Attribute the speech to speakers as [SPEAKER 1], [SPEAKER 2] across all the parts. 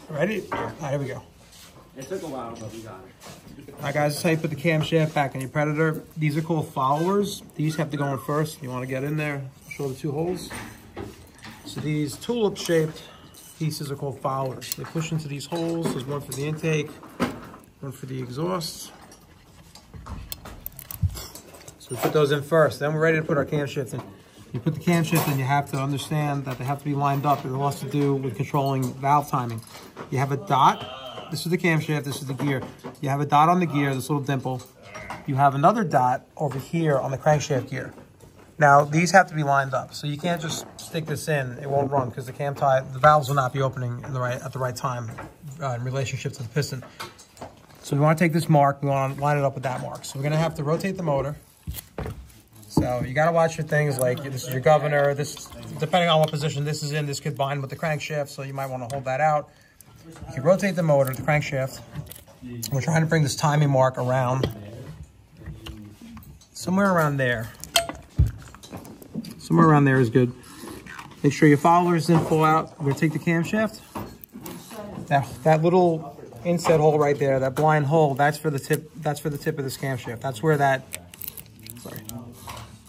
[SPEAKER 1] Ready? All right, here we go.
[SPEAKER 2] It took a while, but we got it.
[SPEAKER 1] All right, guys, that's how you put the camshaft back in your Predator. These are called followers. These have to go in first. You want to get in there, show the two holes. So these tulip-shaped pieces are called followers. They push into these holes. There's one for the intake, one for the exhaust. So we put those in first. Then we're ready to put our camshaft in. You put the camshaft in, you have to understand that they have to be lined up. It has to do with controlling valve timing. You have a dot. This is the camshaft, this is the gear. You have a dot on the gear, this little dimple. You have another dot over here on the crankshaft gear. Now, these have to be lined up. So you can't just stick this in. It won't run because the valves will not be opening at the right time in relationship to the piston. So we want to take this mark, we want to line it up with that mark. So we're going to have to rotate the motor. So you got to watch your things like this is your governor. This, depending on what position this is in, this could bind with the crankshaft, so you might want to hold that out. You rotate the motor, the crankshaft. We're trying to bring this timing mark around, somewhere around there. Somewhere around there is good. Make sure your followers didn't fall out. We're going to take the camshaft. That little inset hole right there, that blind hole, that's for the tip. That's for the tip of this camshaft. That's where that. Sorry.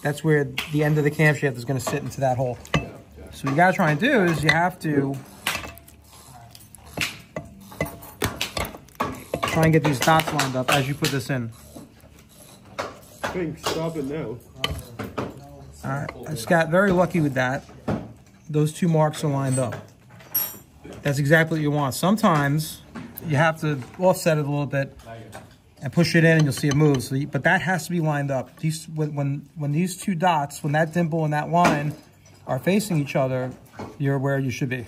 [SPEAKER 1] That's where the end of the camshaft is going to sit into that hole. So what you got to try and do is you have to try and get these dots lined up as you put this in.
[SPEAKER 3] Stop it now.
[SPEAKER 1] All right, I just got very lucky with that. Those two marks are lined up. That's exactly what you want. Sometimes you have to offset it a little bit and push it in and you'll see it move. So, but that has to be lined up. When these two dots, when that dimple and that line are facing each other, you're where you should be.